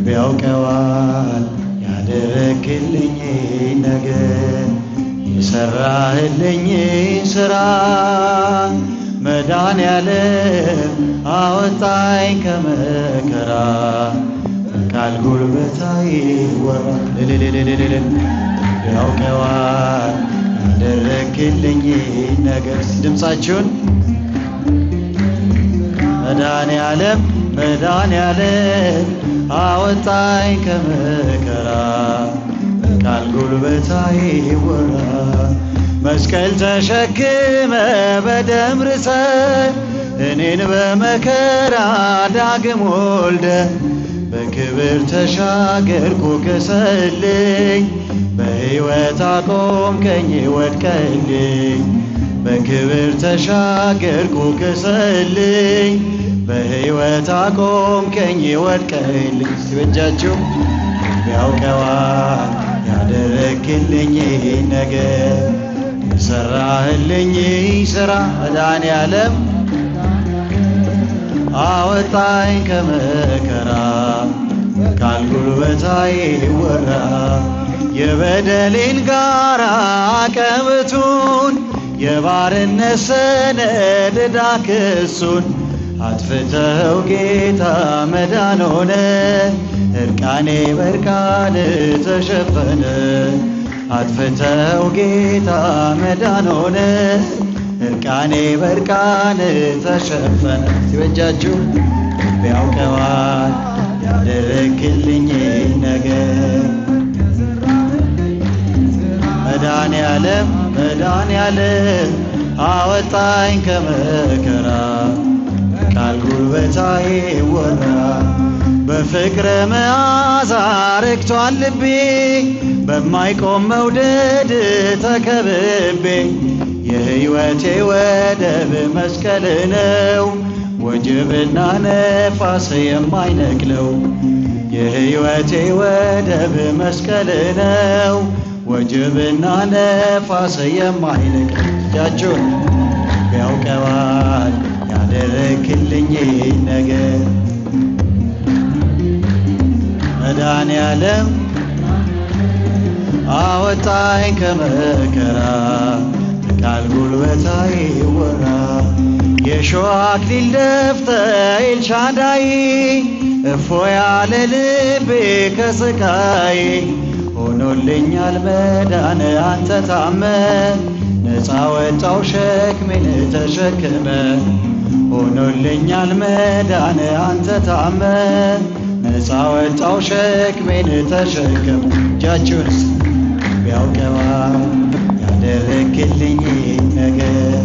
ቢያውቀዋል ያደረክልኝ ነገር የሰራህልኝ ስራ መድኃኔዓለም አወጣኝ ከመከራ ቃል ጉልበት አይወራ ቢያውቀዋል ያደረክልኝ ነገር ድምፃችሁን መድኃኔዓለም መድኃኔዓለም አወጣኝ ከመከራ ቃል ጉልበት አይወራ መስቀል ተሸክመ በደም ርሰ እኔን በመከራ ዳግም ወልደ በክብር ተሻገርኩ ከሰልኝ በሕይወት አቆምከኝ ወድቀልኝ በክብር ተሻገርኩ ከሰልኝ በሕይወት አቆምከኝ ወድቀልኝ ሲበጃችሁ ቢያውቀዋል ያደረክልኝ ነገር የሰራህልኝ ስራ መድኃኔዓለም አወጣኝ ከመከራ ቃል ጉልበት አይወራ የበደሌን ጋራ ቀበቱን የባርነት ሰነድ ዕዳ ክሱን አጥፍተኸው ጌታ መዳን ሆነ እርቃኔ በርቃን ተሸፈነ አጥፍተኸው ጌታ መዳን ሆነ እርቃኔ በርቃን ተሸፈነ ሲበጃችሁ ቢያውቀዋል ያደረክልኝ ነገር መድኃኔዓለም መድኃኔዓለም አወጣኝ ከመከራ ቃል ጉልበት አይወራ በፍቅረ መዓዛ ረክቷል ልቤ በማይቆም መውደድ ተከብቤ የሕይወቴ ወደብ መስቀል ነው ወጀብና ነፋስ የማይነቅለው የሕይወቴ ወደብ መስቀል ነው ወጀብና ነፋስ የማይነቅለው እጃችሁን ቢያውቀዋል ያደረክልኝ ነገር መድኃኔዓለም አወጣኝ ከመከራ ቃል ጉልበት አይወራ የሾህ አክሊል ደፍተህ ኤልሻዳይ እፎይ ያለ ልቤ ከስቃይ ሆኖልኛል መዳን አንተ ታመ ነፃ ወጣው ሸክሜን ተሸክመ ሆኖልኛል መዳን አንተ ታመ ነፃ ወጣው ሸክሜን ተሸክመ እጃችሁንስ ቢያውቀዋል ያደረክልኝ ነገር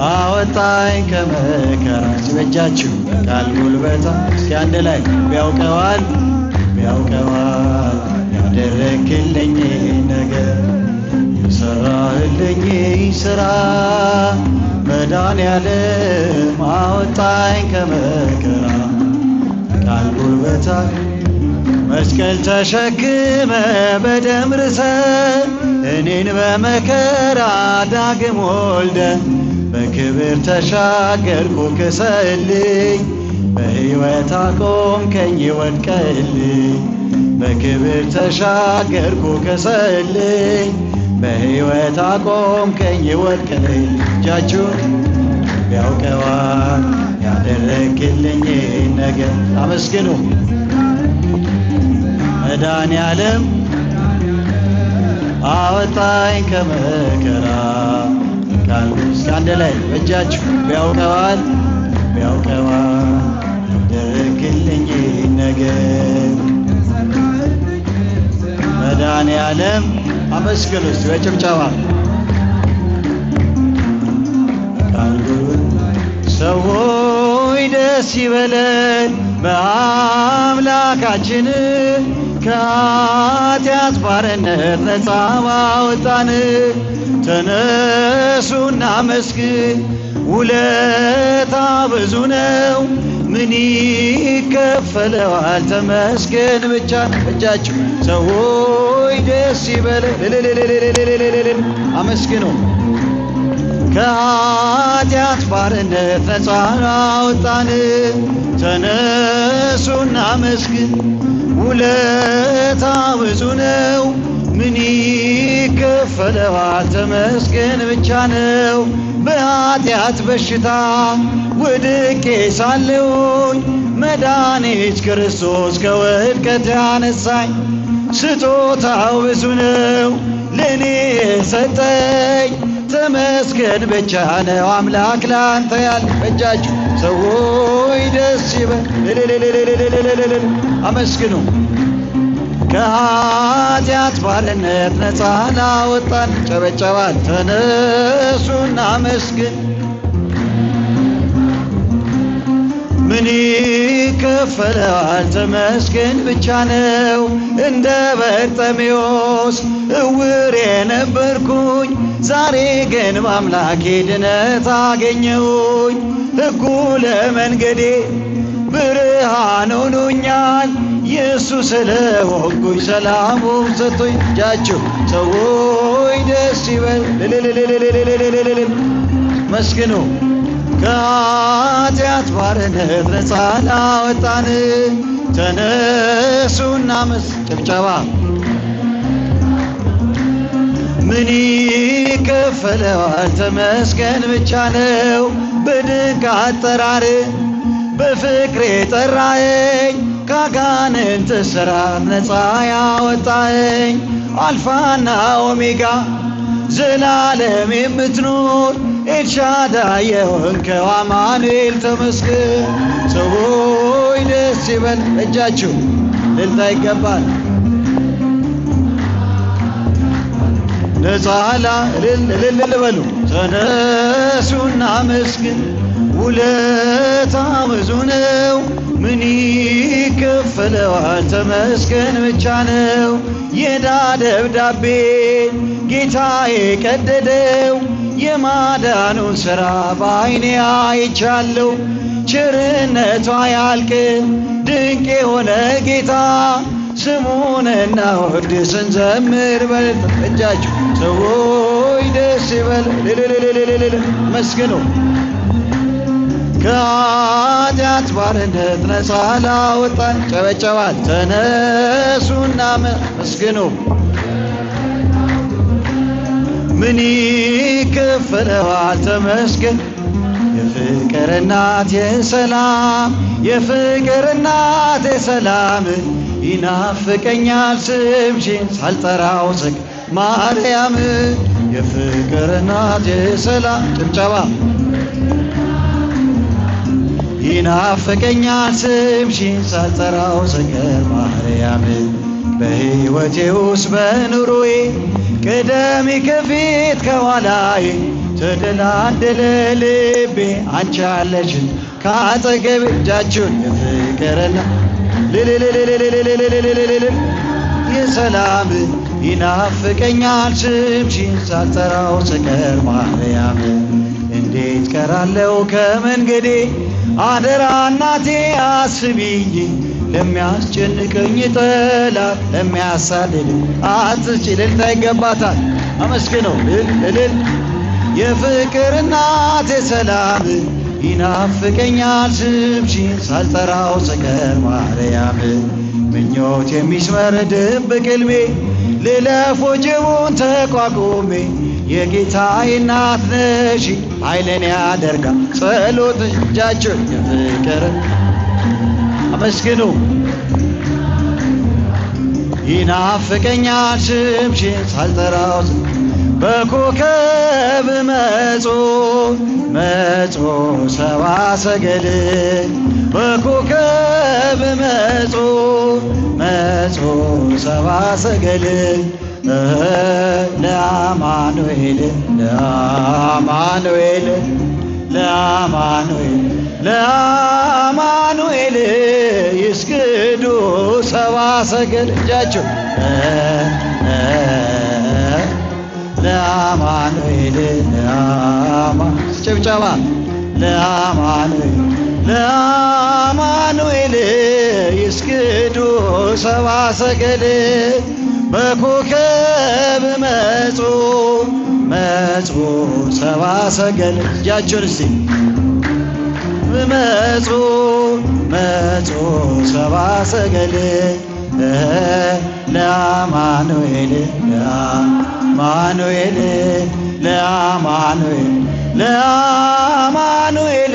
አወጣኝ ከመከራ ሲበጃችሁ ቃል ጉልበታ እስኪ አንድ ላይ ቢያውቀዋል ቢያውቀዋል ያደረክልኝ ነገር የሰራህልኝ ስራ መድኃኔዓለም አወጣኝ ከመከራ ቃል ጉልበታ መስቀል ተሸክመ በደም ርሰ እኔን በመከራ ዳግም ወልደ በክብር ተሻገርኩ ክሰልኝ በሕይወት አቆምከኝ ወድቀልኝ በክብር ተሻገርኩ ክሰልኝ በሕይወት አቆምከኝ ወድቀልኝ እጃችሁን ቢያውቀዋል ያደረክልኝ ነገር አመስግኑ መድኃኔዓለም አወጣኝ ከመከራ ቃል እስኪ አንድ ላይ በእጃችሁ ቢያውቀዋል ያደረክልኝ ነገር መድኃኔዓለም አመስግኑ እስቲ በጭብጨባ ሰዎች ደስ ይበለን በአምላካችን ከኃጢአት ባርነት ነፃ ባወጣን ተነሱና መስግን ውለታ ብዙ ነው ምን ይከፈለዋል ተመስገን ብቻ እጃችሁ ሰዎች ደስ ይበለን አመስግኑ ከኃጢአት ከኃጢአት ባርነት ነፃ አወጣን። ተነሱና መስግን ውለታ ብዙ ነው፣ ምን ይከፈለዋል? ተመስገን ብቻ ነው። በኃጢአት በሽታ ወድቄ ሳለሁኝ መድኃኒት ክርስቶስ ከውድቀት ያነሳኝ። ስጦታው ብዙ ነው ለእኔ የሰጠኝ፣ ተመስገን ብቻ ነው አምላክ ላንተ ያለ። እጃችሁ ሰዎች ደስ ይበል፣ አመስግኑ። ከኃጢአት ባርነት ነፃ ላወጣን ጨበጨባል። ተነሱና መስግን ምን ይከፈለዋል? ተመስገን ብቻ ነው። እንደ በርጤሜዎስ እውር የነበርኩኝ ዛሬ ግን በአምላኬ ድነት አገኘሁኝ። ሕጉ ለመንገዴ ብርሃን ሆኖኛል፣ የእሱ ስለሆንኩኝ ሰላሙን ሰጥቶኝ። እጃችሁ ሰዎች ደስ ይበል፣ መስግኑ። ከኃጢአት ባርነት ነፃ ላወጣን ተነሱና ጭብጨባ። ምን ይከፈለዋል? ተመስገን ብቻ ነው። በድንቅ አጠራር በፍቅሬ ጠራኸኝ፣ ከአጋንንት እስራት ነፃ ያወጣኸኝ። አልፋና ኦሜጋ ዘላለም የምትኖር ኤልሻዳይ የሆንከው አማኑኤል ተመስገን። ሰዎች ደስ ይበል፣ እጃችሁ ልልታ ይገባል። ነፃላ እልል በሉ። ተነሱና መስግን ውለታ ብዙ ነው፣ ምን ይከፈለዋል? ተመስገን ብቻ ነው። የዕዳ ደብዳቤ ጌታዬ ቀደደው፣ የማዳኑን ሥራ በዓይኔ አይቻለሁ። ቸርነቷ አያልቅም ድንቅ የሆነ ጌታ፣ ስሙን እናወድስ እንዘምር። እጃችሁ ሰዎች ደስ ይበል፣ መስግኑ። ከኃጢአት ባርነት ነፃ ላወጣን ጨበጨባል። ተነሱና መስግኑ። ምን ይከፈለዋል? ተመስገን። የፍቅር እናት የሰላም፣ የፍቅር እናት የሰላም፣ ይናፍቀኛል ስምሽን ሳልጠራው ዝቅ ማርያም። የፍቅር እናት የሰላም ጭብጨባ። ይናፍቀኛል ስምሽን ሳልጠራው ዝክር ማርያም። በሕይወቴ ውስጥ በኑሮዬ ቅደሚ ከፊት ከኋላዬ፣ ተደላደለ ልቤ አንቺ አለሽ ከአጠገቤ። እጃችሁን የፍቅርና የሰላም፣ ይናፍቀኛል ስምሽን ሳልጠራው ስቀር ማርያም። እንዴት ቀራለው ከመንገዴ አደራ እናቴ አስቢኝ፣ ለሚያስጨንቀኝ ጠላት ለሚያሳድድ አትስጪ። እልልታ ይገባታል፣ አመስግነው እልል። የፍቅር እናት የሰላም፣ ይናፍቀኛል ስምሽን ሳልጠራው ስቀር ማርያም። ምኞት የሚስመር ድብቅ ሕልሜ ልለፍ ወጀቡን ተቋቁሜ፣ የጌታዬ እናት ነሽ ኃይልን ያደርጋል ጸሎት። እጃችሁን የፍቅር አመስግኑ። ይናፍቀኛል ስምሽን ሳልጠራው በኮከብ መጾ ሰብአ ሰገል፣ በኮከብ መጾ ሰብአ ሰገል። ለአማኑኤል ለአማኑኤል ለአማኑኤል ለአማኑኤል ይስግዱ ሰብአ ሰገል። እጃችሁ ለአማኑኤል ጭብጨባ። ለአማኑኤል ለአማኑኤል ይስግዱ ሰብአ ሰገል። በኮከብ መጾ መጽኡ ሰብአ ሰገል እጃችሁን እስቲ መጽኡ ሰብአ ሰገል ለአማኑኤል ለአማኑኤል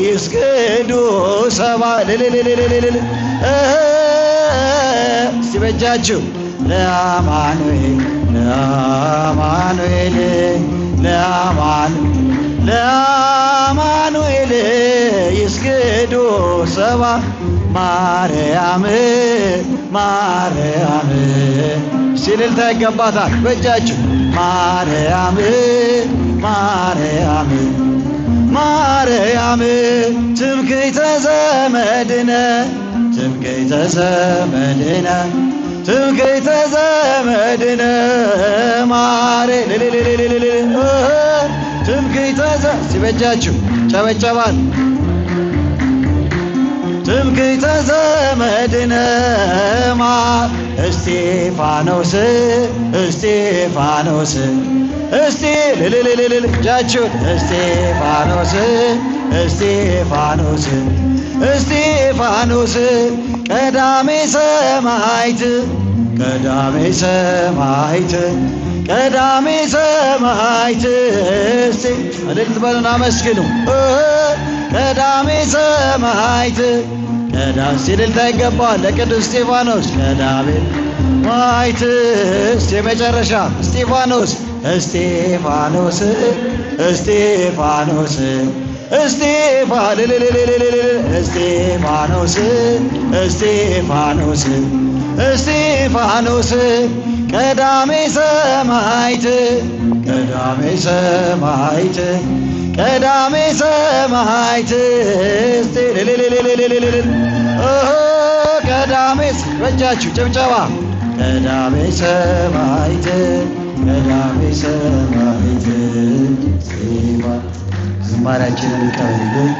ይስገዱ ሰብአ እስቲ በእጃችሁ ለአማኑኤል ይስገዱ ሰብአ ማርያም ሲልልታ ይገባታል። በእጃችሁ ማርያም ትምክህተ ዘመድነ ትምክህተ ዘመድነ ትምክህተ ሲበጃችሁ ጨበጨባል። ትምክህተ ዘመድነ እስጢፋኖስ እስቲ እጃችሁን እስጢፋኖስ ቀዳሜ ሰማዕት እስቲ እልል በሉና አመስግኑ። ቀዳሜ ሰማዕት እልልታ ይገባዋል ለቅዱስ እስጢፋኖስ ቀዳሜ ሰማዕት። እስቲ የመጨረሻ እስጢፋኖስ ቀዳሜ ሰማዕት ቀዳሜ በእጃችሁ ጭብጨባ ቀዳሜ ሰማዕት ዝማሬያችንን ይቀበልልን።